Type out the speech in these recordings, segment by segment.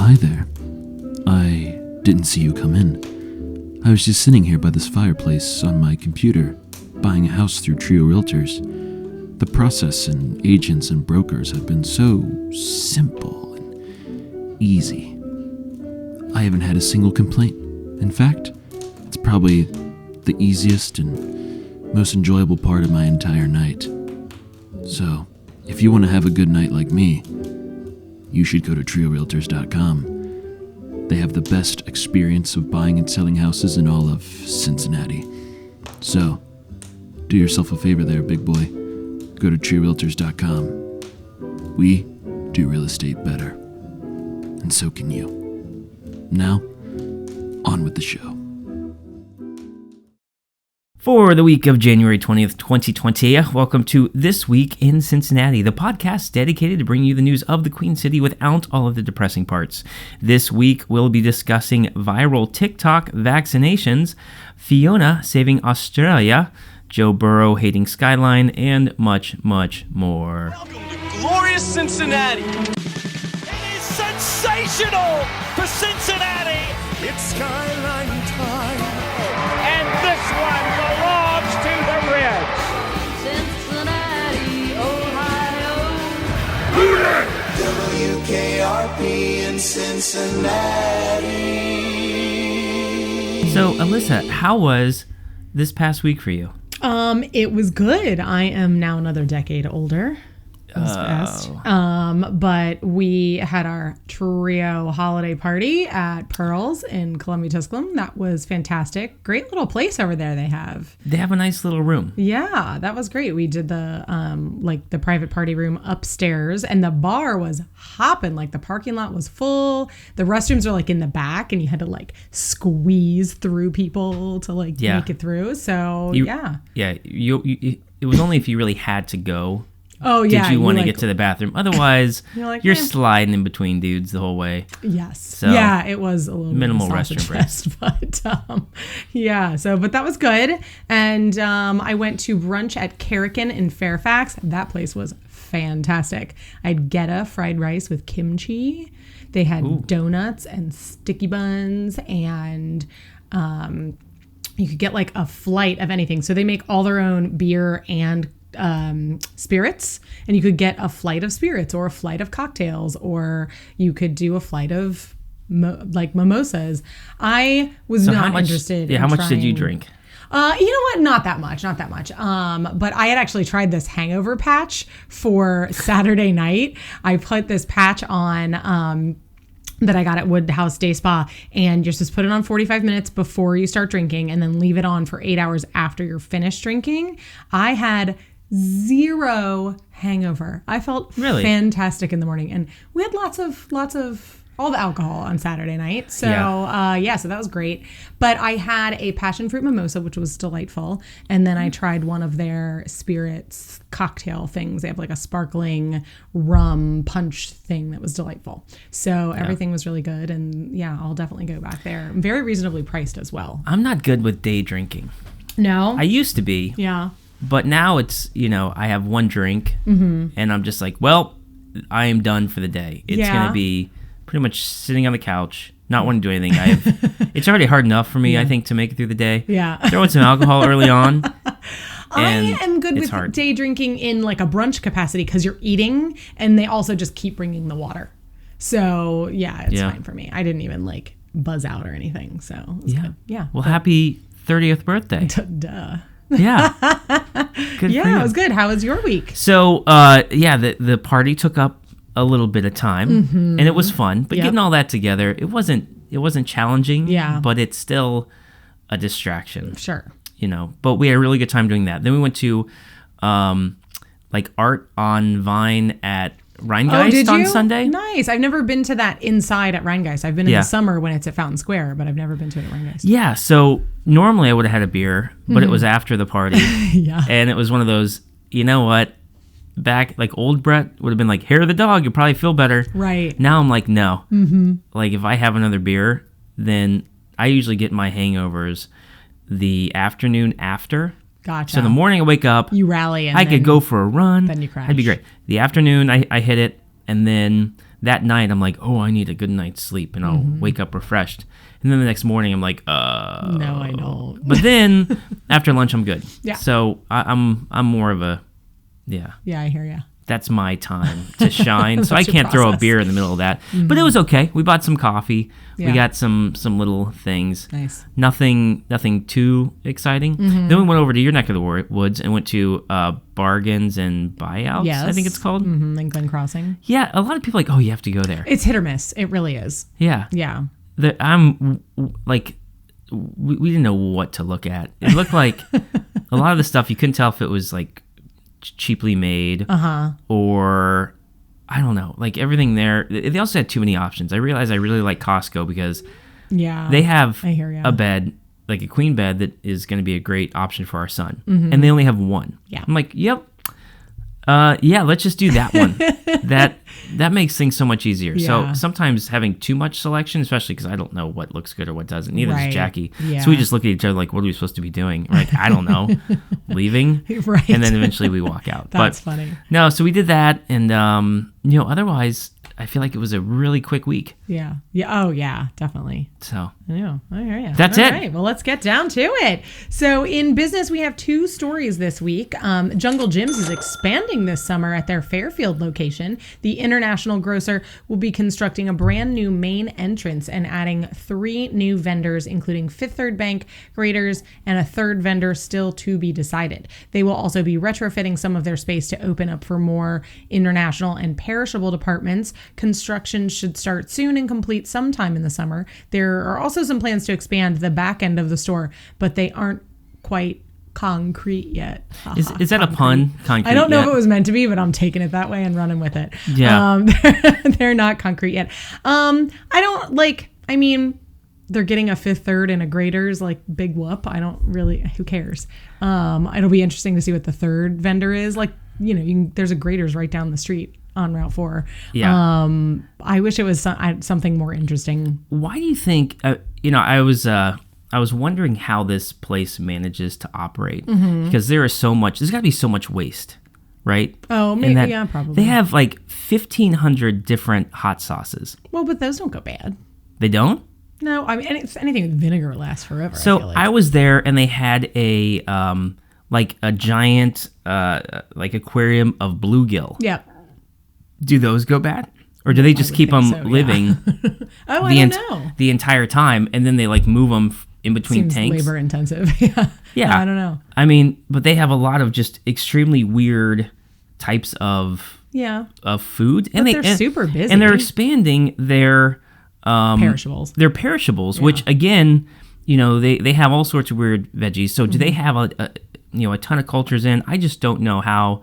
hi there. I didn't see you come in. I was just sitting here by this fireplace on my computer, buying a house through Treo Realtors. The process and agents and brokers have been so simple and easy. I haven't had a single complaint. In fact, it's probably the easiest and most enjoyable part of my entire night. So, if you want to have a good night like me, you should go to TreoRealtors.com. They have the best experience of buying and selling houses in all of Cincinnati. So, do yourself a favor there, big boy. Go to TreoRealtors.com. We do real estate better. And so can you. Now, on with the show. For the week of January 20th, 2020, welcome to This Week in Cincinnati, the podcast dedicated to bringing you the news of the Queen City without all of the depressing parts. This week, we'll be discussing viral TikTok vaccinations, Fiona saving Australia, Joe Burrow hating Skyline, and much, much more. Welcome to glorious Cincinnati. It is sensational for Cincinnati. It's Skyline time. And this one belongs to the Reds. Cincinnati, Ohio. WKRP in Cincinnati. So, Alysa, how was this past week for you? It was good. I am now another decade older. It was best. But we had our Treo holiday party at Pearl's in Columbia, Tusculum. That was fantastic. Great little place over there they have. They have a nice little room. Yeah, that was great. We did the the private party room upstairs, and the bar was hopping. Like the parking lot was full. The restrooms are like in the back, and you had to like squeeze through people to like make it through. So Yeah, it was only if you really had to go. Oh, yeah. Did you want to get to the bathroom? Otherwise, you're eh. sliding in between dudes the whole way. Yes. So, yeah, it was a little minimal bit restroom breaks. But but that was good. And I went to brunch at Kerrigan in Fairfax. That place was fantastic. I had Geta fried rice with kimchi. They had donuts and sticky buns, and you could get like a flight of anything. So they make all their own beer and spirits, and you could get a flight of spirits or a flight of cocktails, or you could do a flight of mimosas. I was not interested. Yeah, how much did you drink? You know what? Not that much. But I had actually tried this hangover patch for Saturday night. I put this patch on that I got at Woodhouse Day Spa, and you're supposed to put it on 45 minutes before you start drinking and then leave it on for 8 hours after you're finished drinking. I had zero hangover. I felt fantastic in the morning, and we had lots of all the alcohol on Saturday night. So so that was great. But I had a passion fruit mimosa, which was delightful, and then I tried one of their spirits cocktail things. They have like a sparkling rum punch thing that was delightful. So everything was really good, and I'll definitely go back there. Very reasonably priced as well. I'm not good with day drinking. No? I used to be. Yeah. But now it's, I have one drink, and I'm just like, well, I am done for the day. It's going to be pretty much sitting on the couch, not wanting to do anything. It's already hard enough for me, I think, to make it through the day. Yeah. Throw in some alcohol early on. I am good with day drinking in like a brunch capacity because you're eating, and they also just keep bringing the water. So, it's fine for me. I didn't even like buzz out or anything. So, it was good. Yeah. Well, happy 30th birthday. Duh. Yeah. Good for you. It was good. How was your week? So, the party took up a little bit of time, and it was fun. But getting all that together, it wasn't challenging. Yeah. But it's still a distraction. Sure. But we had a really good time doing that. Then we went to, art on Vine at Rheingeist on Sunday. Nice. I've never been to that inside at Rheingeist. I've been in the summer when it's at Fountain Square, but I've never been to it at Rheingeist. Yeah. So normally I would have had a beer, but it was after the party. And it was one of those, you know what? Back, old Brett would have been like, hair of the dog, you'll probably feel better. Right. Now I'm like, no. Like, if I have another beer, then I usually get my hangovers the afternoon after. Gotcha. So the morning I wake up, you rally, and I could go for a run. Then you crash. That'd be great. The afternoon I hit it, and then that night I'm like, oh, I need a good night's sleep, and I'll wake up refreshed. And then the next morning I'm like, No, I don't. But then after lunch I'm good. Yeah. So I'm more of a, Yeah, I hear you. that's my time to shine. So I That's your can't throw a process. beer in the middle of that. But it was okay. We bought some coffee. Yeah. We got some little things. Nice. Nothing too exciting. Then we went over to your neck of the woods and went to Bargains and Buyouts, Yes. I think it's called. And Glen Crossing. Yeah, a lot of people are like, oh, you have to go there. It's hit or miss. It really is. Yeah. Yeah. I'm like, we didn't know what to look at. It looked like a lot of the stuff, you couldn't tell if it was like cheaply made or I don't know, like everything there. They also had too many options. I realized I really like Costco because Yeah. they have I hear ya. a bed, like a queen bed that is going to be a great option for our son. And they only have one. Yeah. I'm like, yep. Yeah, let's just do that one. that makes things so much easier. Yeah. So sometimes having too much selection, especially because I don't know what looks good or what doesn't. Neither Right. does Jackie. Yeah. So we just look at each other like, what are we supposed to be doing? We're like, I don't know. Leaving. Right. And then eventually we walk out. That's but funny. No, so we did that. And, otherwise, I feel like it was a really quick week. Yeah. Yeah. Oh, yeah. Definitely. So Yeah, I hear you. That's All it. right, well, let's get down to it. So, in business, we have 2 stories this week. Jungle Gyms is expanding this summer at their Fairfield location. The international grocer will be constructing a brand new main entrance and adding 3 new vendors, including Fifth Third Bank, Graders, and a third vendor still to be decided. They will also be retrofitting some of their space to open up for more international and perishable departments. Construction should start soon and complete sometime in the summer. There are also some plans to expand the back end of the store, but they aren't quite concrete yet. is that a pun? Concrete I don't know yet? if it was meant to be, but I'm taking it that way and running with it. Yeah. They're not concrete yet. I don't like, I mean, they're getting a Fifth Third and a Graders, like big whoop. I don't really, who cares? It'll be interesting to see what the third vendor is. Like, there's a Graders right down the street on Route 4. Yeah. I wish it was something more interesting. Why do you think? I was wondering how this place manages to operate because there is so much. There's got to be so much waste, right? Oh, And maybe, that yeah, probably. They have like 1,500 different hot sauces. Well, but those don't go bad. They don't. No, I mean, anything with vinegar lasts forever. So I feel like. I was there and they had a like a giant like aquarium of bluegill. Yeah. Do those go bad? Or do they just would keep them think so, yeah. living Oh, I don't know. the entire time, and then they like move them in between Seems tanks? labor intensive. Yeah. Yeah. I don't know. I mean, but they have a lot of just extremely weird types of Yeah. food, and But they're super busy. and they're expanding their Perishables. Their perishables, which again, they have all sorts of weird veggies. So do they have a ton of cultures in? I just don't know how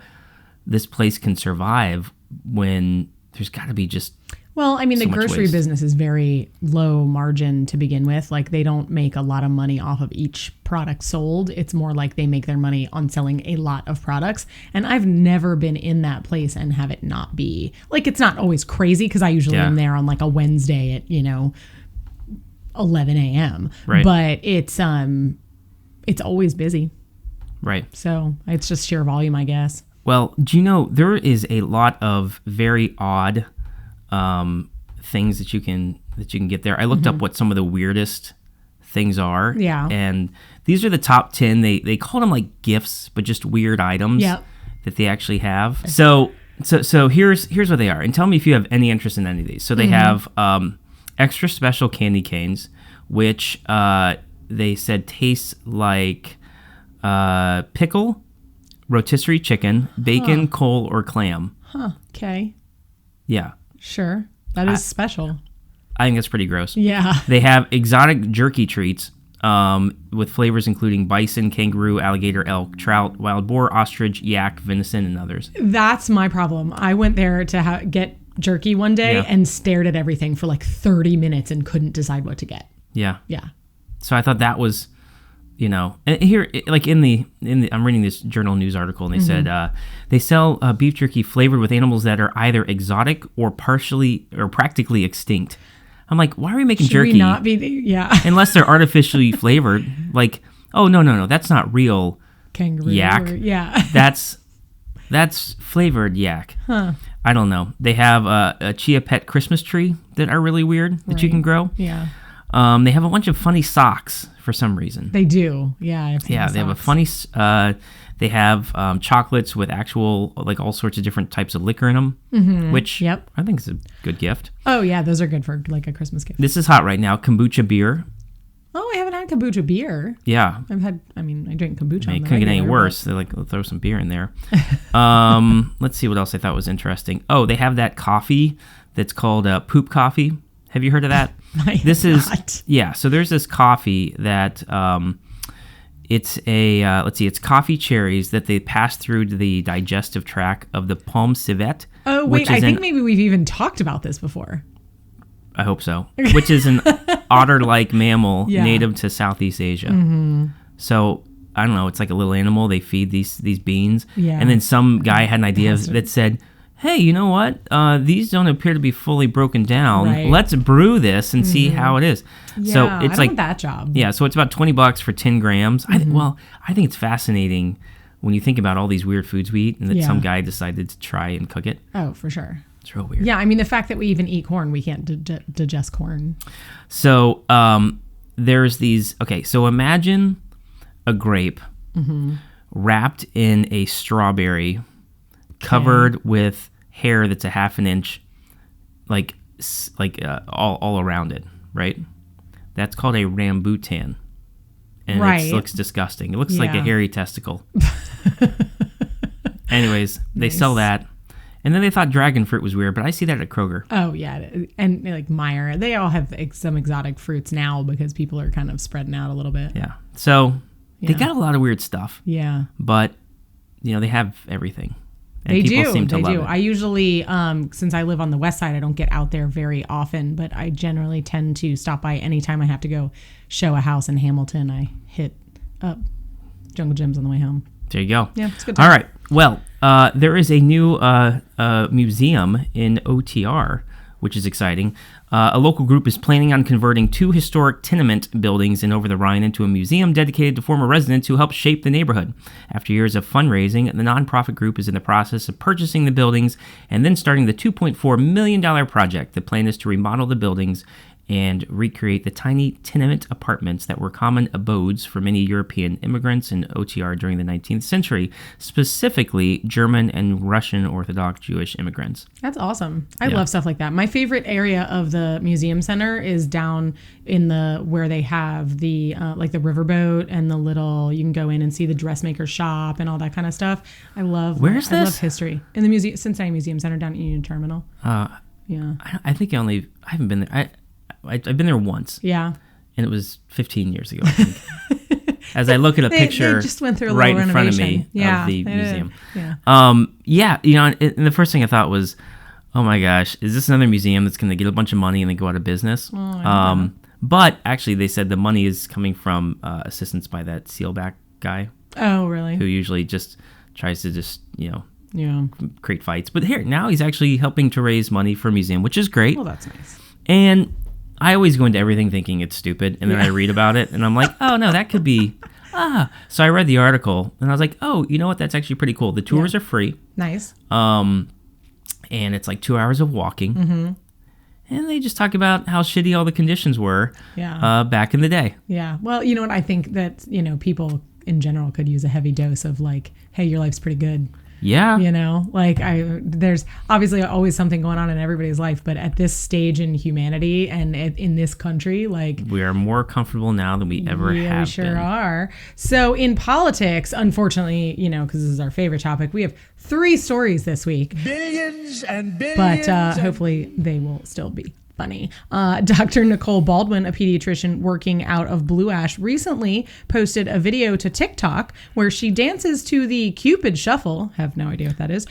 this place can survive when there's got to be just Well, I mean, so the much grocery waste. business is very low margin to begin with. Like, they don't make a lot of money off of each product sold. It's more like they make their money on selling a lot of products. And I've never been in that place and have it not be like, it's not always crazy because I usually am there on like a Wednesday at 11 a.m. Right. But it's always busy. right. So it's just sheer volume, I guess. Well, do you know there is a lot of very odd things that you can get there? I looked up what some of the weirdest things are. Yeah. And these are the top 10. They call them like gifts, but just weird items Yep. that they actually have. So here's what they are. And tell me if you have any interest in any of these. So they have extra special candy canes, which they said tastes like pickle, rotisserie chicken, bacon, coal, or clam. Okay. Yeah. Sure. That is special. I think that's pretty gross. Yeah. They have exotic jerky treats with flavors including bison, kangaroo, alligator, elk, trout, wild boar, ostrich, yak, venison, and others. That's my problem. I went there to get jerky one day Yeah. and stared at everything for like 30 minutes and couldn't decide what to get. Yeah. Yeah. So I thought that was, and here, like in the I'm reading this journal news article, and they said they sell beef jerky flavored with animals that are either exotic or partially or practically extinct. I'm like, why are we making Should jerky we not be? Yeah. unless they're artificially flavored? Like, oh no, that's not real. Kangaroo. Yak. Yeah. That's That's flavored yak. Huh. I don't know. They have a Chia Pet Christmas tree that are really weird that you can grow. Yeah. They have a bunch of funny socks for some reason. They do. Yeah. I've seen They have a funny. They have chocolates with actual, like, all sorts of different types of liquor in them, which I think is a good gift. Oh, yeah. Those are good for, like, a Christmas gift. This is hot right now. Kombucha beer. Oh, I haven't had kombucha beer. Yeah. I drink kombucha. It couldn't get any worse. They're like, throw some beer in there. Let's see what else I thought was interesting. Oh, they have that coffee that's called poop coffee. Have you heard of that? So there's this coffee that it's it's coffee cherries that they pass through to the digestive tract of the pomme civet. Oh, wait, I think maybe we've even talked about this before. I hope so. Which is an otter-like mammal native to Southeast Asia. Mm-hmm. So, I don't know, it's like a little animal. They feed these beans. Yeah. And then some guy had an idea that said, hey, you know what? These don't appear to be fully broken down. Right. Let's brew this and see how it is. Yeah, so it's I want that job. Yeah, so it's about $20 for 10 grams. I think it's fascinating when you think about all these weird foods we eat and that some guy decided to try and cook it. Oh, for sure. It's real weird. Yeah, I mean, the fact that we even eat corn, we can't digest corn. So there's these... Okay, so imagine a grape wrapped in a strawberry covered with hair that's a half an inch, all around it, right? That's called a rambutan. And it looks disgusting. It looks like a hairy testicle. Anyways, they sell that. And then they thought dragon fruit was weird, but I see that at Kroger. Oh, yeah. And like Meyer, they all have some exotic fruits now because people are kind of spreading out a little bit. Yeah. So they got a lot of weird stuff. Yeah. But, they have everything. And they people do. Seem to they love do. it. I usually, since I live on the west side, I don't get out there very often, but I generally tend to stop by anytime I have to go show a house in Hamilton. I hit up Jungle Jim's on the way home. There you go. Yeah, it's good time. All right. Well, there is a new museum in OTR, which is exciting. A local group is planning on converting 2 historic tenement buildings in Over the Rhine into a museum dedicated to former residents who helped shape the neighborhood. After years of fundraising, the nonprofit group is in the process of purchasing the buildings and then starting the $2.4 million project. The plan is to remodel the buildings and recreate the tiny tenement apartments that were common abodes for many European immigrants in OTR during the 19th century, specifically German and Russian Orthodox Jewish immigrants. That's awesome. I love stuff like that. My favorite area of the museum center is down in where they have the like the riverboat and the little, you can go in and see the dressmaker shop and all that kind of stuff. I love love history in the Cincinnati Museum Center down at Union Terminal. Yeah. I think I haven't been there. I've been there once. Yeah. And it was 15and years ago, I think. As I look at a picture they just went through a right little in front of me of the museum. Yeah. And the first thing I thought was, oh my gosh, is this another museum that's going to get a bunch of money and then go out of business? But actually, they said the money is coming from assistance by that sealback guy. Oh, really? Who usually just tries to create fights. But now he's actually helping to raise money for a museum, which is great. Well, that's nice. And I always go into everything thinking it's stupid, and then I read about it, and I'm like, oh, no, that could be... So I read the article, and I was like, oh, you know what? That's actually pretty cool. The tours are free. Nice. And it's like 2 hours of walking. Mm-hmm. And they just talk about how shitty all the conditions were back in the day. Yeah. Well, you know what? I think that, people in general could use a heavy dose of like, hey, your life's pretty good. Yeah. There's obviously always something going on in everybody's life, but at this stage in humanity and in this country, we are more comfortable now than we ever have been. We sure are. So in politics, unfortunately, because this is our favorite topic, we have 3 stories this week. Billions and billions. But hopefully they will still be funny. Dr. Nicole Baldwin, a pediatrician working out of Blue Ash, recently posted a video to TikTok where she dances to the Cupid Shuffle. Have no idea what that is.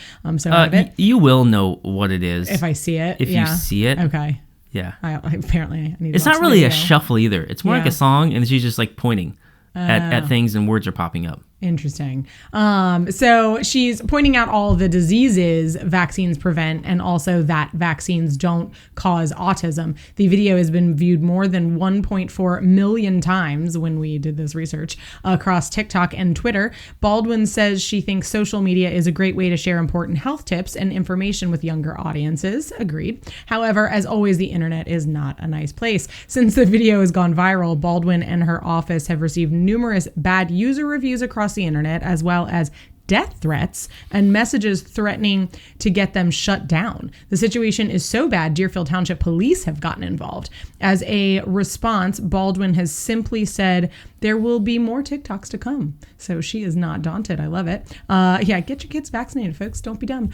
You will know what it is if I see it. If you see it. Okay. Yeah. Apparently, I need to It's watch not really the a video. shuffle either. It's more like a song, and she's just like pointing at things, and words are popping up. Interesting. So she's pointing out all the diseases vaccines prevent and also that vaccines don't cause autism. The video has been viewed more than 1.4 million times when we did this research across TikTok and Twitter. Baldwin says she thinks social media is a great way to share important health tips and information with younger audiences. Agreed. However, as always, the internet is not a nice place. Since the video has gone viral, Baldwin and her office have received numerous bad user reviews across the internet, as well as death threats and messages threatening to get them shut down. The situation is so bad, Deerfield Township Police have gotten involved. As a response, Baldwin has simply said, there will be more TikToks to come. So she is not daunted. I love it. Yeah, get your kids vaccinated, folks. Don't be dumb.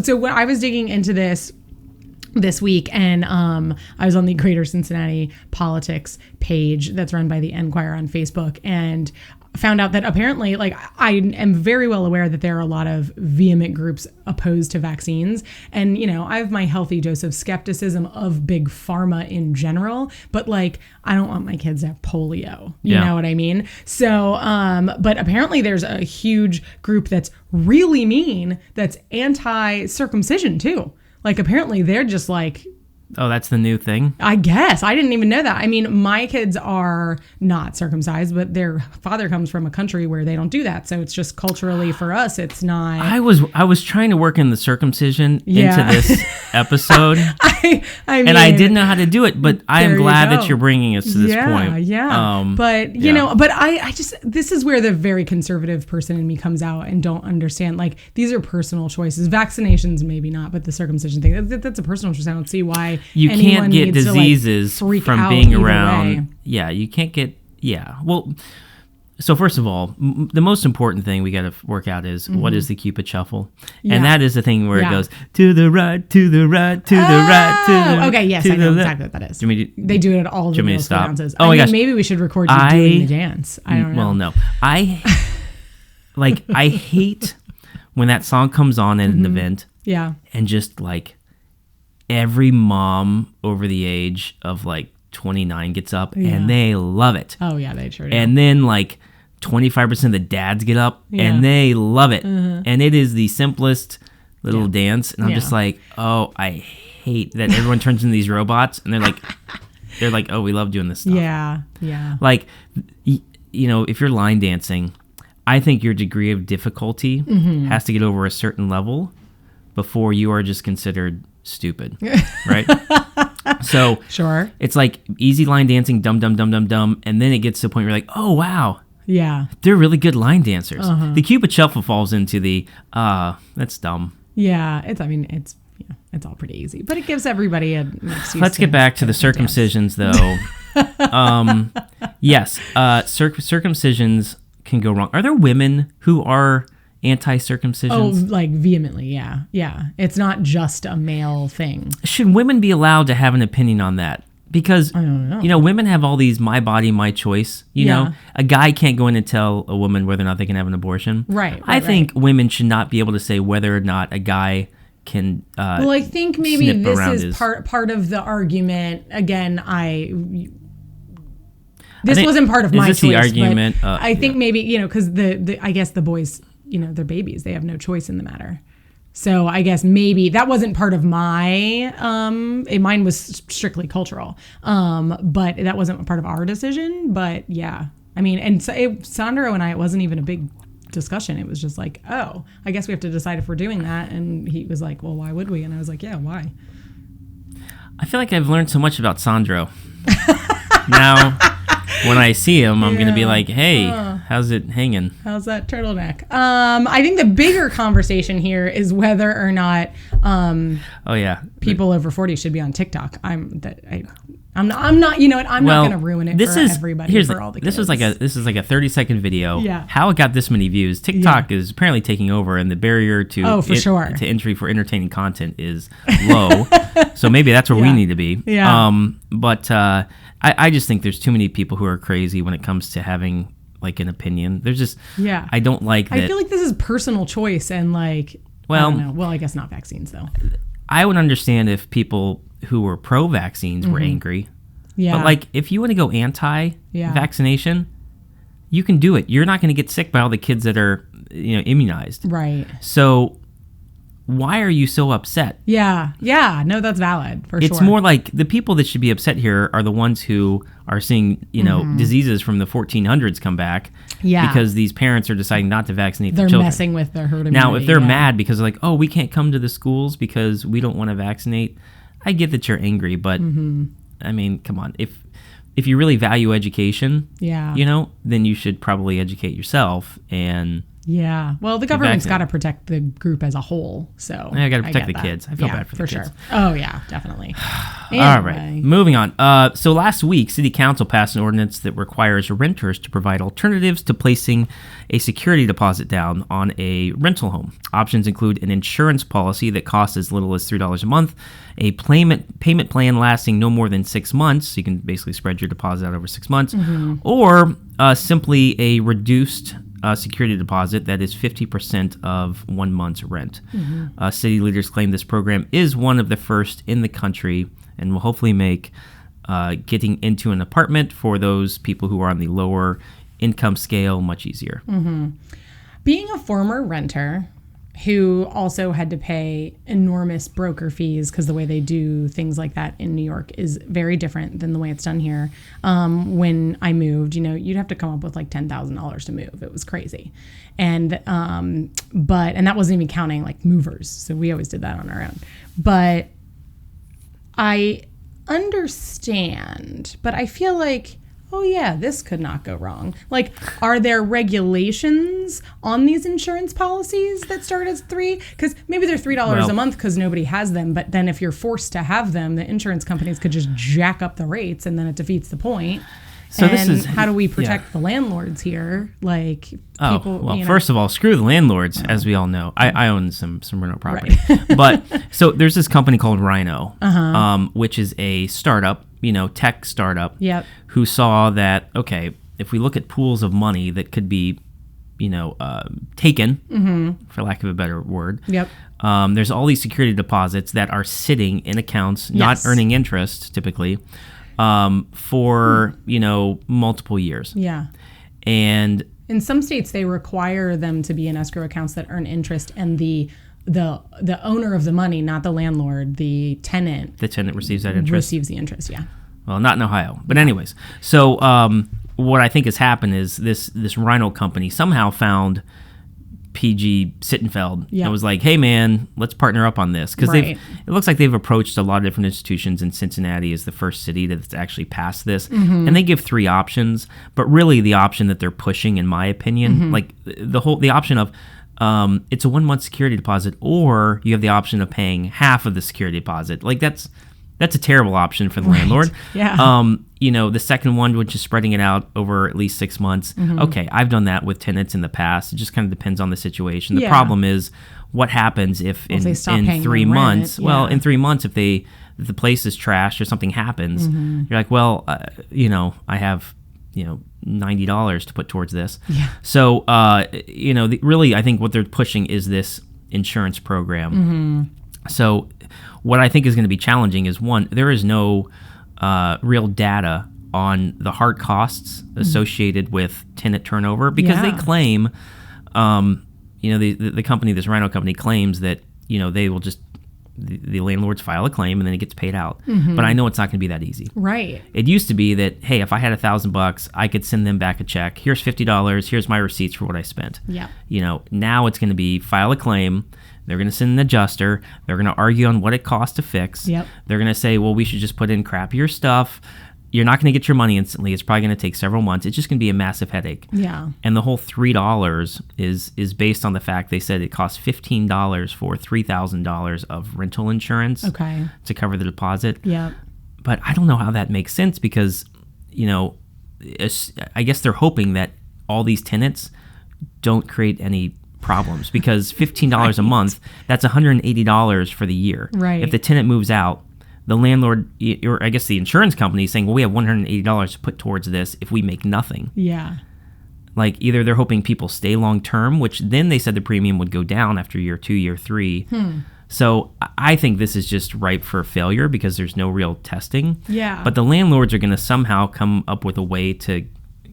So when I was digging into this week, and I was on the Greater Cincinnati Politics page that's run by the Enquirer on Facebook, and found out that apparently, like, I am very well aware that there are a lot of vehement groups opposed to vaccines. And, you know, I have my healthy dose of skepticism of big pharma in general, but like, I don't want my kids to have polio. You know what I mean? So, but apparently there's a huge group that's really mean, that's anti-circumcision too. Like, apparently they're just like, Oh, that's the new thing? I guess. I didn't even know that. I mean, my kids are not circumcised, but their father comes from a country where they don't do that. So it's just culturally for us, it's not. I was trying to work in the circumcision into this episode. I mean, and I didn't know how to do it, but I am glad that you're bringing us to this point. Yeah. But, you know, but I just, this is where the very conservative person in me comes out and don't understand. Like, these are personal choices. Vaccinations, maybe not, but the circumcision thing, that's a personal choice. I don't see why. You can't get diseases from being around. Yeah, you can't get. Yeah. Well, so first of all, the most important thing we got to work out is what is the Cupid shuffle, and that is the thing where it goes to the right, to the right, to the right, to the. Okay, yes, I know exactly what that is. They do it at all the middle school dances. Oh my gosh, maybe we should record you doing the dance. I don't know. Well, no, I hate when that song comes on at an event. Yeah, and just like. Every mom over the age of like 29 gets up and they love it. Oh yeah, they sure do. And then like 25% of the dads get up and they love it. And it is the simplest little dance. And I'm just like, oh, I hate that everyone turns into these robots and they're like, oh, we love doing this stuff. Yeah, yeah. Like, you know, if you're line dancing, I think your degree of difficulty has to get over a certain level before you are just considered stupid, right? So sure, it's like easy line dancing, dumb, and then it gets to the point where you're like, oh wow, yeah, they're really good line dancers. The Cupid shuffle falls into the that's dumb. Yeah, it's all pretty easy, but it gives everybody an excuse. Let's get back to the circumcisions, though. Yes, circumcisions can go wrong. Are there women who are anti-circumcisions? Oh, like vehemently, yeah. It's not just a male thing. Should women be allowed to have an opinion on that? Because, I don't know. You know, women have all these my body, my choice. You know, a guy can't go in and tell a woman whether or not they can have an abortion. Right. I think women should not be able to say whether or not a guy can well, I think maybe this is part of the argument. Again, this wasn't part of my choice. The argument? I think maybe, you know, because I guess the boys, you know, they're babies. They have no choice in the matter. So I guess maybe that wasn't part of my, mine was strictly cultural. But that wasn't part of our decision. But yeah, I mean, and Sandro and I, it wasn't even a big discussion. It was just like, oh, I guess we have to decide if we're doing that. And he was like, well, why would we? And I was like, yeah, why? I feel like I've learned so much about Sandro. Now, when I see him, I'm going to be like, hey, how's it hanging? How's that turtleneck? I think the bigger conversation here is whether or not people over 40 should be on TikTok. I'm not, you know what? I'm not going to ruin it for everybody, for all the kids. This is like a 30-second video. Yeah. How it got this many views. TikTok is apparently taking over, and the barrier to to entry for entertaining content is low. So maybe that's where we need to be. Yeah. But I just think there's too many people who are crazy when it comes to having like an opinion. There's just I don't like that. I feel like this is personal choice and like I don't know. Well, I guess not vaccines though. I would understand if people who were pro-vaccines were angry. Yeah. But like if you want to go anti-vaccination, you can do it. You're not going to get sick by all the kids that are, immunized. Right. So why are you so upset? Yeah. Yeah. No, that's valid for sure. It's more like the people that should be upset here are the ones who are seeing, diseases from the 1400s come back. Yeah. Because these parents are deciding not to vaccinate their They're children. messing with their herd immunity. Now, if they're mad because they're like, oh, we can't come to the schools because we don't want to vaccinate, I get that you're angry, but I mean, come on. If you really value education, then you should probably educate yourself and yeah. Well, the government's got to protect the group as a whole. So I got to protect the kids. I feel bad for the kids. Sure. Oh, yeah, definitely. Anyway. All right. Moving on. So last week, City Council passed an ordinance that requires renters to provide alternatives to placing a security deposit down on a rental home. Options include an insurance policy that costs as little as $3 a month, a payment plan lasting no more than 6 months, so you can basically spread your deposit out over 6 months, or simply a reduced security deposit that is 50% of 1 month's rent. City leaders claim this program is one of the first in the country and will hopefully make getting into an apartment for those people who are on the lower income scale much easier. Being a former renter who also had to pay enormous broker fees because the way they do things like that in New York is very different than the way it's done here. When I moved, you'd have to come up with like $10,000 to move. It was crazy. And that wasn't even counting like movers. So we always did that on our own. But I understand, but I feel like, oh yeah, this could not go wrong. Like, are there regulations on these insurance policies that start as $3? Because maybe they're $3 a month because nobody has them. But then if you're forced to have them, the insurance companies could just jack up the rates, and then it defeats the point. So how do we protect the landlords here? Like, people. First of all, screw the landlords, as we all know. I own some rental property, but so there's this company called Rhino, which is a startup. Tech startup, who saw that, okay, if we look at pools of money that could be, taken, for lack of a better word, there's all these security deposits that are sitting in accounts, not earning interest typically, for, multiple years. Yeah. And in some states, they require them to be in escrow accounts that earn interest, and the owner of the money, not the landlord, the tenant. The tenant receives that interest? Receives the interest, yeah. Well, not in Ohio. But anyways, so what I think has happened is this Rhino company somehow found PG Sittenfeld and was like, hey, man, let's partner up on this. Because it looks like they've approached a lot of different institutions, and Cincinnati is the first city that's actually passed this. And they give 3 options. But really the option that they're pushing, in my opinion, like the option of it's a 1 month security deposit, or you have the option of paying half of the security deposit. Like that's a terrible option for the landlord. Yeah. The second one, which is spreading it out over at least 6 months. Okay, I've done that with tenants in the past. It just kind of depends on the situation. The problem is what happens if in 3 months, in 3 months, if the place is trashed or something happens, you're like, well, I have, $90 to put towards this. Yeah. So, really, I think what they're pushing is this insurance program. So what I think is going to be challenging is, one, there is no real data on the hard costs associated with tenant turnover, because they claim, the company, this Rhino company, claims that, they will just, the landlords file a claim and then it gets paid out. But I know it's not going to be that easy. Right. It used to be that, hey, if I had $1,000, I could send them back a check. Here's $50. Here's my receipts for what I spent. Yeah. Now it's going to be file a claim. They're going to send an adjuster. They're going to argue on what it costs to fix. Yep. They're going to say, well, we should just put in crappier stuff. You're not going to get your money instantly. It's probably going to take several months. It's just going to be a massive headache. Yeah. And the whole $3 is based on the fact they said it costs $15 for $3,000 of rental insurance to cover the deposit. Yeah. But I don't know how that makes sense, because, I guess they're hoping that all these tenants don't create any problems, because $15 a month, that's $180 for the year. Right. If the tenant moves out, the landlord, or I guess the insurance company, is saying, well, we have $180 to put towards this if we make nothing. Yeah. Like, either they're hoping people stay long term, which then they said the premium would go down after year 2, year 3. So I think this is just ripe for failure, because there's no real testing. Yeah. But the landlords are going to somehow come up with a way to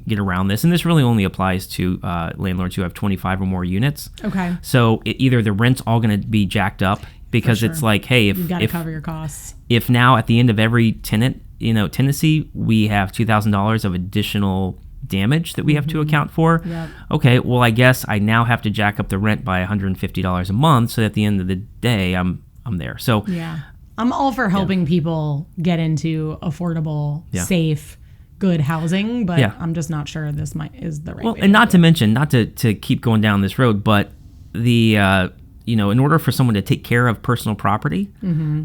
get around this, and this really only applies to landlords who have 25 or more units. Okay. So either the rent's all going to be jacked up because it's like, hey, you got to cover your costs. If now at the end of every tenancy, we have $2,000 of additional damage that we have to account for. Yep. Okay, well, I guess I now have to jack up the rent by $150 a month, so that at the end of the day, I'm there. So yeah, I'm all for helping people get into affordable, safe, good housing, but I'm just not sure this is the right way. And not to mention, not to keep going down this road, but the in order for someone to take care of personal property,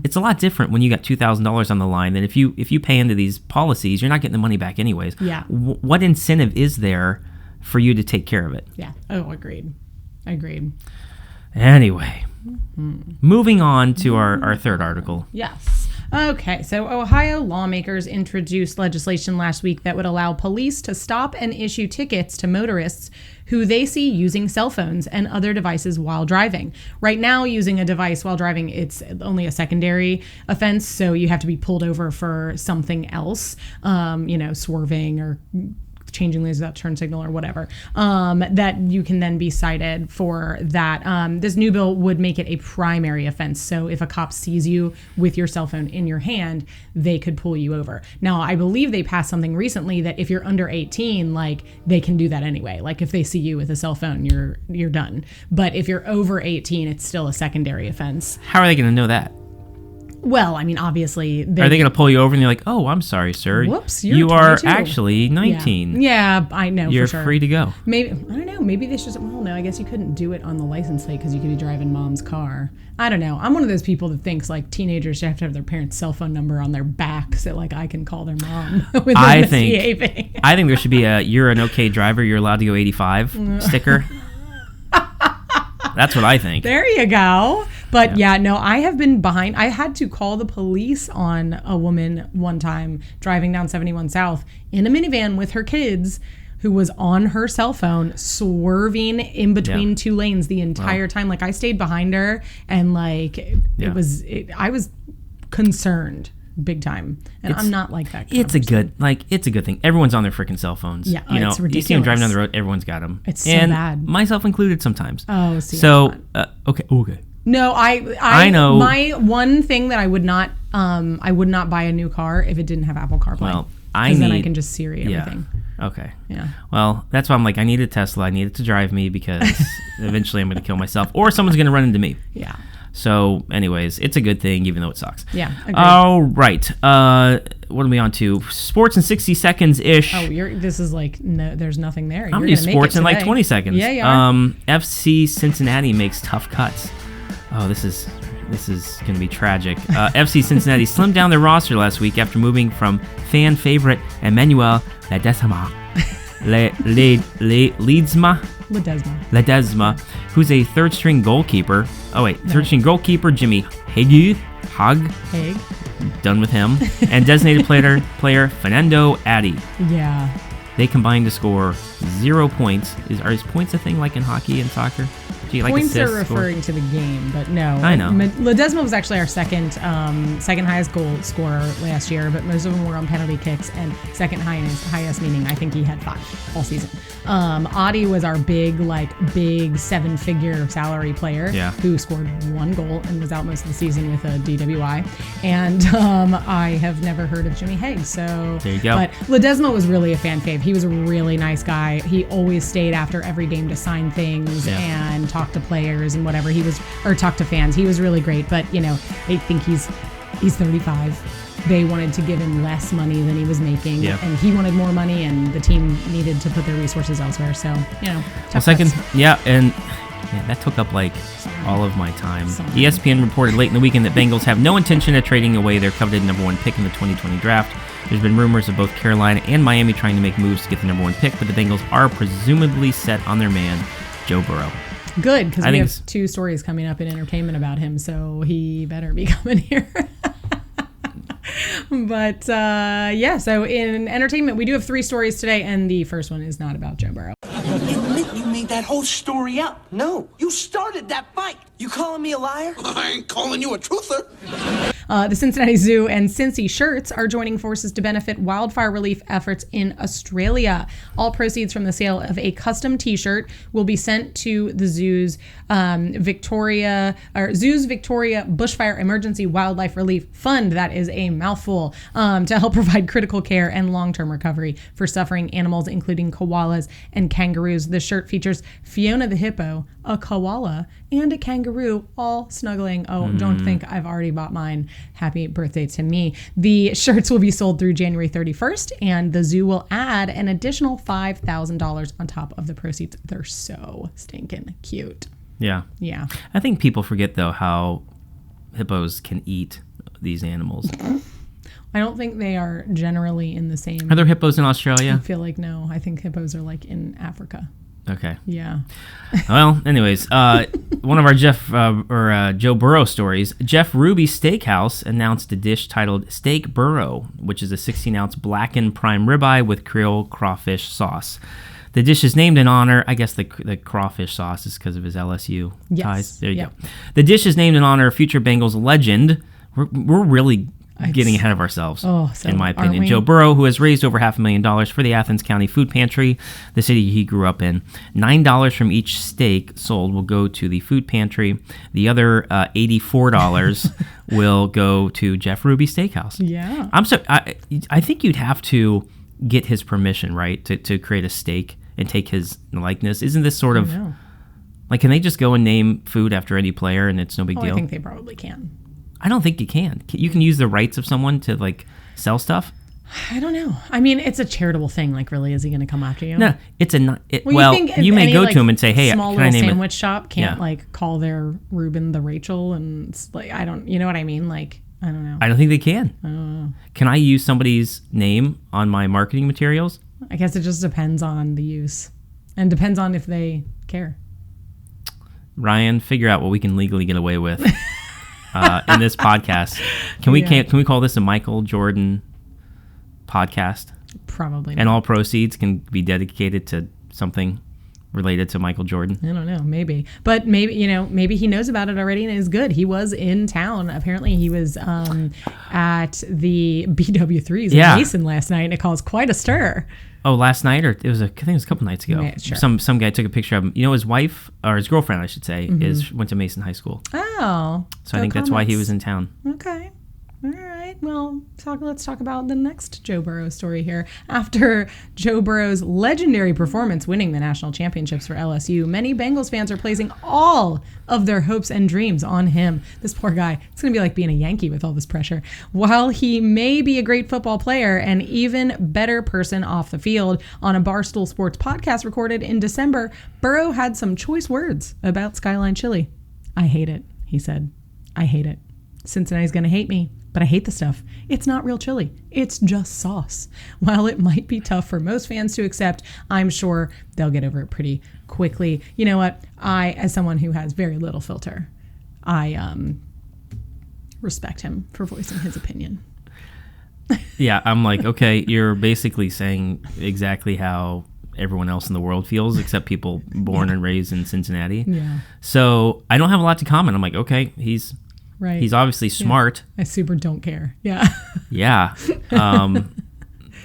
it's a lot different when you got $2,000 on the line than if you pay into these policies, you're not getting the money back anyways. Yeah. What incentive is there for you to take care of it? Yeah. Oh, agreed. Anyway, moving on to our third article. Yes. Okay, so Ohio lawmakers introduced legislation last week that would allow police to stop and issue tickets to motorists who they see using cell phones and other devices while driving. Right now, using a device while driving, it's only a secondary offense, so you have to be pulled over for something else, swerving or changing lanes without turn signal or whatever, that you can then be cited for that. This new bill would make it a primary offense. So if a cop sees you with your cell phone in your hand, they could pull you over. Now, I believe they passed something recently that if you're under 18, like they can do that anyway. Like if they see you with a cell phone, you're done. But if you're over 18, it's still a secondary offense. How are they going to know that? Well, I mean, obviously... Are they going to pull you over and you're like, oh, I'm sorry, sir. Whoops, you are 22. actually 19. Yeah, I know, you're for sure. free to go. Maybe, I don't know, maybe they should... Well, no, I guess you couldn't do it on the license plate because you could be driving mom's car. I don't know. I'm one of those people that thinks, like, teenagers should have to have their parents' cell phone number on their back so, like, I can call their mom without misbehaving. I think there should be a "you're an okay driver, you're allowed to go 85" sticker. That's what I think. There you go. But I have been behind. I had to call the police on a woman one time driving down 71 South in a minivan with her kids who was on her cell phone swerving in between two lanes the entire time. Like I stayed behind her and I was concerned big time. And I'm not like that. It's a good thing. Everyone's on their freaking cell phones. Yeah, it's ridiculous. You see them driving down the road, everyone's got them. It's so bad. Myself included sometimes. Oh, see. So, okay. No, I know. My one thing that I would not buy a new car if it didn't have Apple CarPlay. Well, then I can just Siri everything. Okay. Yeah. Well, that's why I'm like, I need a Tesla. I need it to drive me because eventually I'm going to kill myself or someone's going to run into me. Yeah. So, anyways, it's a good thing, even though it sucks. Yeah. Agreed. All right. What are we on to? Sports in 60 seconds ish. Oh, this is like no. There's nothing there. I'm gonna do sports in like 20 seconds. Yeah, you are. FC Cincinnati makes tough cuts. Oh, this is going to be tragic. FC Cincinnati slimmed down their roster last week after moving from fan favorite Emmanuel Ledesma, Ledesma, who's a third-string goalkeeper. Oh wait, third-string goalkeeper Jimmy Haig, done with him, and designated player Fernando Adi. Yeah. They combined to score 0 points. Are his points a thing like in hockey and soccer? Do you like points assists, are referring to the game, but no. I know. Ledesma was actually our second highest goal scorer last year, but most of them were on penalty kicks, and second highest meaning I think he had 5 all season. Adi was our big 7-figure salary player who scored 1 goal and was out most of the season with a DWI. And I have never heard of Jimmy Haig, so there you go. But Ledesma was really a fan fave. He was a really nice guy. He always stayed after every game to sign things and talk to players and whatever. Talk to fans. He was really great, but I think he's 35. They wanted to give him less money than he was making, and he wanted more money, and the team needed to put their resources elsewhere. So, that took up all of my time. ESPN reported late in the weekend that Bengals have no intention of trading away their coveted number 1 pick in the 2020 draft. There's been rumors of both Carolina and Miami trying to make moves to get the number 1 pick, but the Bengals are presumably set on their man, Joe Burrow. Good, because we have 2 stories coming up in entertainment about him, so he better be coming here. But, so in entertainment, we do have 3 stories today, and the first one is not about Joe Burrow. Admit you made that whole story up. No, you started that fight. You calling me a liar? I ain't calling you a truther. The Cincinnati Zoo and Cincy Shirts are joining forces to benefit wildfire relief efforts in Australia. All proceeds from the sale of a custom T-shirt will be sent to the Zoo's Victoria Bushfire Emergency Wildlife Relief Fund. That is a mouthful, to help provide critical care and long-term recovery for suffering animals, including koalas and kangaroos. The shirt features Fiona the hippo, a koala, and a kangaroo all snuggling. Oh, don't think I've already bought mine. Happy birthday to me. The shirts will be sold through January 31st, and the zoo will add an additional $5,000 on top of the proceeds. They're so stinking cute. Yeah. Yeah. I think people forget, though, how hippos can eat these animals. I don't think they are generally in the same. Are there hippos in Australia? I feel like no. I think hippos are like in Africa. Okay. Yeah. Well, anyways, one of our Joe Burrow stories. Jeff Ruby Steakhouse announced a dish titled Steak Burrow, which is a 16-ounce blackened prime ribeye with Creole crawfish sauce. The dish is named in honor, I guess the crawfish sauce is because of his LSU ties. There you go. The dish is named in honor of future Bengals legend. We're really getting ahead of ourselves, in my opinion. Joe Burrow, who has raised over $500,000 for the Athens County Food Pantry, the city he grew up in. $9 from each steak sold will go to the food pantry. The other $84 will go to Jeff Ruby Steakhouse. Yeah. I think you'd have to get his permission, right, to create a steak and take his likeness. Isn't this sort of like, can they just go and name food after any player and it's no big deal? I think they probably can. I don't think you can. You can use the rights of someone to like sell stuff. I don't know. I mean, it's a charitable thing. Like, really, is he going to come after you? No, it's a Well, you may go to him and say, "Hey, small can I little name sandwich it?" shop can't like call their Reuben the Rachel, and it's like, I don't. You know what I mean? Like, I don't know. I don't think they can. Can I use somebody's name on my marketing materials? I guess it just depends on the use, and depends on if they care. Ryan, figure out what we can legally get away with in this podcast. Can we call this a Michael Jordan podcast? Probably not. And all proceeds can be dedicated to something related to Michael Jordan. I don't know, maybe. But maybe he knows about it already and is good. He was in town. Apparently he was at the BW3s in Mason last night, and it caused quite a stir. Oh, last night, or I think it was a couple nights ago. Yeah, sure. Some guy took a picture of him. You know, his wife, or his girlfriend, I should say, went to Mason High School. Oh. So I think that's why he was in town. Okay. All right. Well, let's talk about the next Joe Burrow story here. After Joe Burrow's legendary performance winning the national championships for LSU, many Bengals fans are placing all of their hopes and dreams on him. This poor guy. It's going to be like being a Yankee with all this pressure. While he may be a great football player and even better person off the field, on a Barstool Sports podcast recorded in December, Burrow had some choice words about Skyline Chili. I hate it, he said. I hate it. Cincinnati's going to hate me. But I hate the stuff. It's not real chili. It's just sauce. While it might be tough for most fans to accept, I'm sure they'll get over it pretty quickly. You know what? As someone who has very little filter, I respect him for voicing his opinion. Yeah, I'm like, okay, you're basically saying exactly how everyone else in the world feels, except people born and raised in Cincinnati. Yeah. So I don't have a lot to comment. I'm like, okay, he's obviously smart. I super don't care. Yeah. Yeah.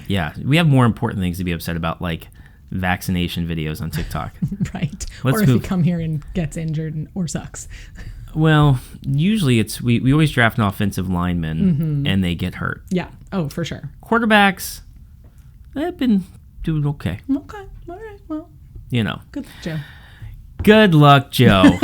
Yeah. We have more important things to be upset about, like vaccination videos on TikTok. Right. Or if he come here and gets injured or sucks. Well, usually it's we always draft an offensive lineman and they get hurt. Yeah. Oh, for sure. Quarterbacks, they've been doing okay. Okay. All right. Well, Good luck, Joe. Good luck, Joe.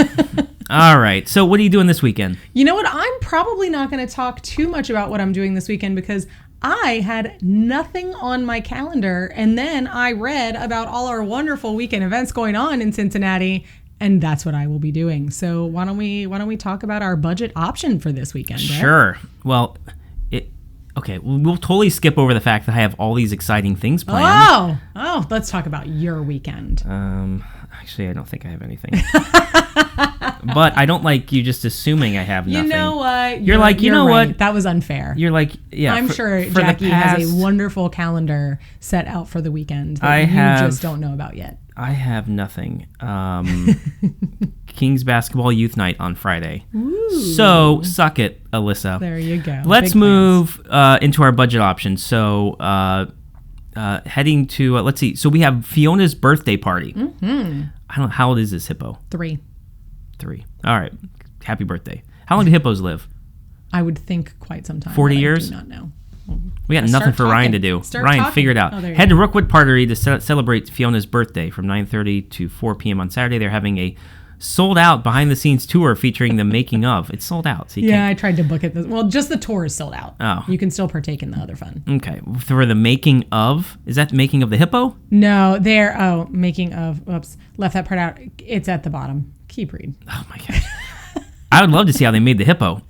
All right. So what are you doing this weekend? You know what? I'm probably not going to talk too much about what I'm doing this weekend because I had nothing on my calendar. And then I read about all our wonderful weekend events going on in Cincinnati. And that's what I will be doing. So why don't we talk about our budget option for this weekend, Brett? Sure. Well, okay, we'll totally skip over the fact that I have all these exciting things planned. Oh, let's talk about your weekend. Actually, I don't think I have anything. But I don't like you just assuming I have nothing. You know what? You're like, you know right. what? That was unfair. You're like, yeah. I'm sure for Jackie the past, has a wonderful calendar set out for the weekend that you just don't know about yet. I have nothing. Kings basketball youth night on Friday. Ooh. So suck it, Alyssa. There you go. Let's Big move into our budget options. So heading to let's see. So we have Fiona's birthday party. Mm-hmm. I don't know, how old is this hippo? 3. All right. Happy birthday. How long do hippos live? I would think quite some time. 40 years? I do not know. We got nothing for Ryan to do. Ryan, figure it out. Head to Rookwood Partery to celebrate Fiona's birthday from 9:30 to 4 p.m. on Saturday. They're having a sold-out behind-the-scenes tour featuring the making of. It's sold out. So you can't... I tried to book it. Well, just the tour is sold out. Oh. You can still partake in the other fun. Okay. For the making of, is that the making of the hippo? No, making of, oops, left that part out. It's at the bottom. Keep reading. Oh, my gosh. I would love to see how they made the hippo.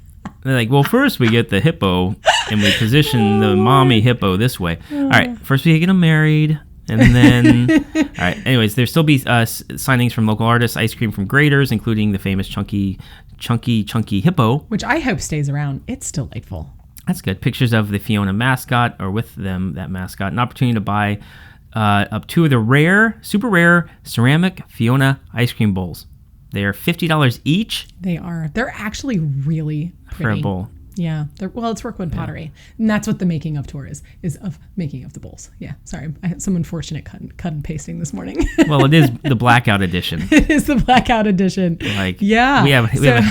They're like, well, first we get the hippo and we position the mommy hippo this way. All right, first we get them married, and then, all right. Anyways, there'll still be signings from local artists, ice cream from Graders, including the famous Chunky Hippo, which I hope stays around. It's delightful. That's good. Pictures of the Fiona mascot, or with them, that mascot. An opportunity to buy up 2 of the super rare ceramic Fiona ice cream bowls. They are $50 each. They are. They're actually really pretty. For a bowl. Yeah. It's Rookwood Pottery. And that's what the making of tour is of making of the bowls. Yeah. Sorry. I had some unfortunate cut and pasting this morning. Well, it is the blackout edition. It is the blackout edition. Yeah.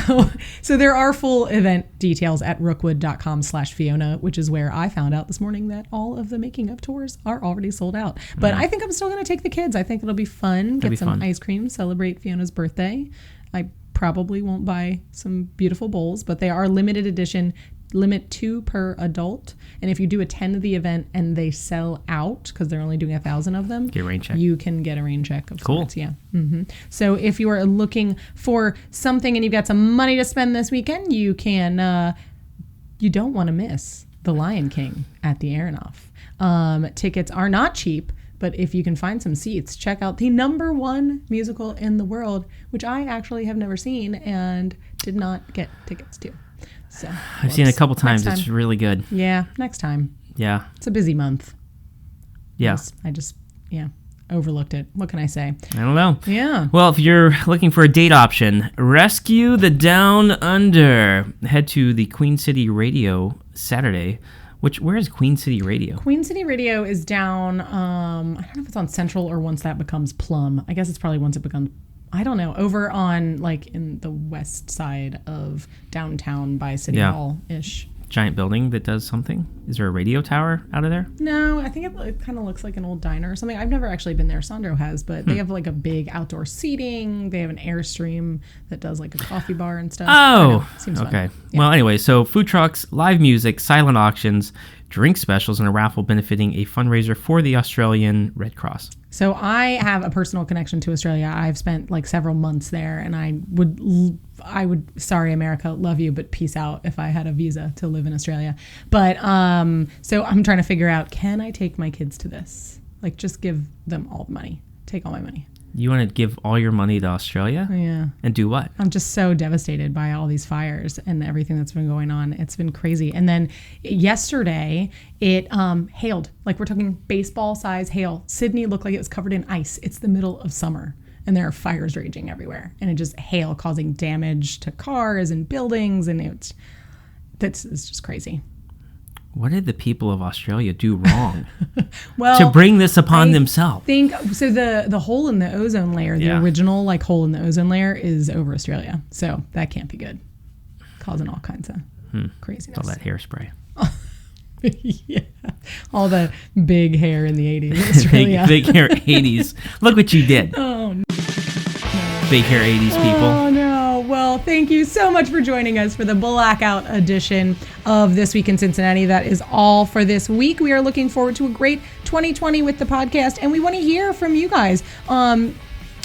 So there are full event details at rookwood.com/Fiona, which is where I found out this morning that all of the making of tours are already sold out. But I think I'm still going to take the kids. I think it'll be fun. Get some ice cream, celebrate Fiona's birthday. I probably won't buy some beautiful bowls, but they are limited edition, limit 2 per adult. And if you do attend the event and they sell out, because they're only doing 1,000 of them, get a rain check. You can get a rain check of sorts. Cool. Yeah. Mm-hmm. So if you are looking for something and you've got some money to spend this weekend, you can. You don't want to miss The Lion King at the Aronoff. Tickets are not cheap. But if you can find some seats, check out the #1 musical in the world, which I actually have never seen and did not get tickets to. So I've seen it a couple times. It's really good. Yeah, next time. Yeah. It's a busy month. Yeah. I just overlooked it. What can I say? I don't know. Yeah. Well, if you're looking for a date option, Rescue the Down Under. Head to the Queen City Radio Saturday. Where is Queen City Radio? Queen City Radio is down, I don't know if it's on Central or once that becomes Plum. I guess it's probably once it becomes, I don't know, over on in the west side of downtown by City Hall-ish. Giant building that does something? Is there a radio tower out of there? No, I think it kind of looks like an old diner or something. I've never actually been there. Sandro has, but they have a big outdoor seating. They have an Airstream that does a coffee bar and stuff. Oh, seems okay. Fun. Yeah. Well, anyway, so food trucks, live music, silent auctions, drink specials, and a raffle benefiting a fundraiser for the Australian Red Cross. So I have a personal connection to Australia. I've spent several months there, and I would, sorry America, love you, but peace out if I had a visa to live in Australia. But so I'm trying to figure out, can I take my kids to this? Just give them all the money, take all my money. You want to give all your money to Australia? Yeah. And do what? I'm just so devastated by all these fires and everything that's been going on. It's been crazy. And then yesterday it hailed, we're talking baseball size hail. Sydney looked like it was covered in ice. It's the middle of summer and there are fires raging everywhere. And it just hail causing damage to cars and buildings. And it's just crazy. What did the people of Australia do wrong well, to bring this upon themselves? So the hole in the ozone layer, the original hole in the ozone layer is over Australia. So that can't be good. Causing all kinds of craziness. All that hairspray. Yeah. All the big hair in the 80s in Australia. big hair 80s. Look what you did. Oh, no. Big hair 80s people. Oh, no. Well, thank you so much for joining us for the Blackout edition of This Week in Cincinnati. That is all for this week. We are looking forward to a great 2020 with the podcast, and we want to hear from you guys.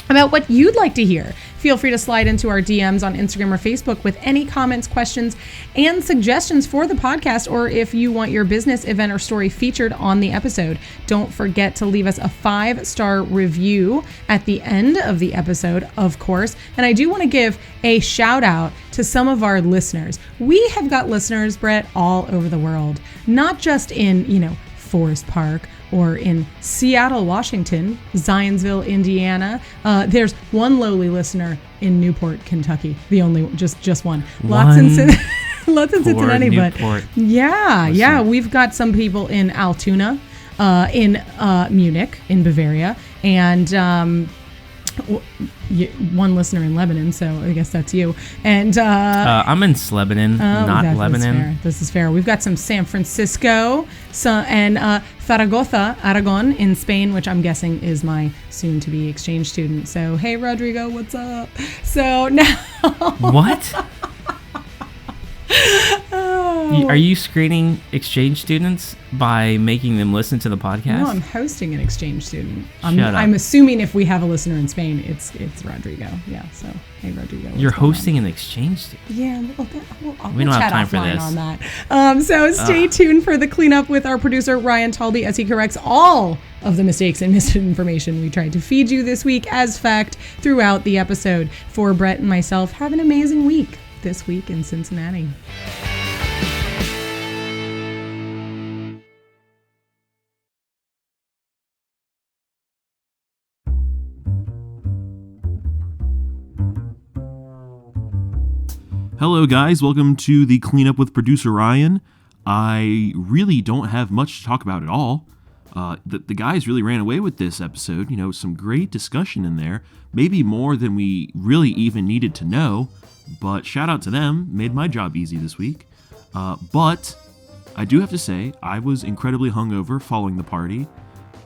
about what you'd like to hear. Feel free to slide into our DMs on Instagram or Facebook with any comments, questions, and suggestions for the podcast, or if you want your business, event, or story featured on the episode. Don't forget to leave us a 5-star review at the end of the episode, of course. And I do want to give a shout out to some of our listeners. We have got listeners, Brett, all over the world, not just in, Forest Park or in Seattle, Washington, Zionsville, Indiana. There's one lowly listener in Newport, Kentucky. The only, just one. Lots in Cincinnati, Newport. but yeah. We've got some people in Altoona, in Munich, in Bavaria, and one listener in Lebanon, so I guess that's you. And I'm in Slebanon, not Lebanon. This is fair. We've got some San Francisco, and Zaragoza, Aragon in Spain, which I'm guessing is my soon-to-be exchange student. So, hey, Rodrigo, what's up? So now... What? Are you screening exchange students by making them listen to the podcast? No, I'm hosting an exchange student. Shut up. I'm assuming if we have a listener in Spain, it's Rodrigo. Yeah, so hey, Rodrigo. You're hosting an exchange student? Yeah, we don't have time for this. On that. So stay tuned for the cleanup with our producer, Ryan Taulbee, as he corrects all of the mistakes and misinformation we tried to feed you this week as fact throughout the episode. For Brett and myself, have an amazing week this week in Cincinnati. Hello, guys. Welcome to the Cleanup with producer Ryan. I really don't have much to talk about at all. The guys really ran away with this episode. Some great discussion in there. Maybe more than we really even needed to know. But shout out to them. Made my job easy this week. But I do have to say, I was incredibly hungover following the party.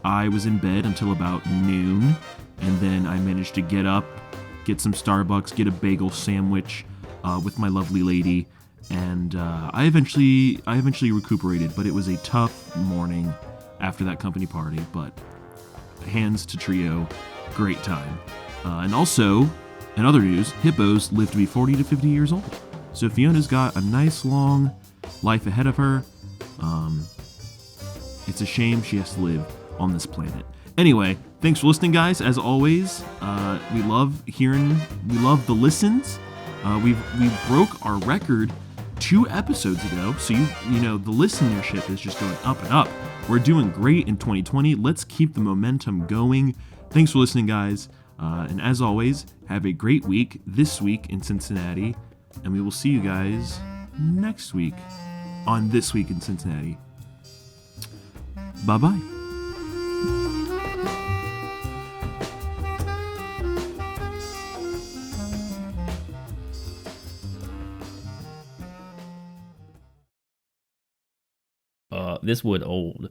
I was in bed until about noon. And then I managed to get up, get some Starbucks, get a bagel sandwich with my lovely lady, and I eventually recuperated, but it was a tough morning after that company party, but hands to Treo, great time. And also, in other news, hippos live to be 40 to 50 years old, so Fiona's got a nice long life ahead of her. It's a shame she has to live on this planet. Anyway, thanks for listening, guys. As always, we love the listens. We broke our record 2 episodes ago, so the listenership is just going up and up. We're doing great in 2020. Let's keep the momentum going. Thanks for listening, guys. And as always, have a great week this week in Cincinnati, and we will see you guys next week on This Week in Cincinnati. Bye-bye. This wood old.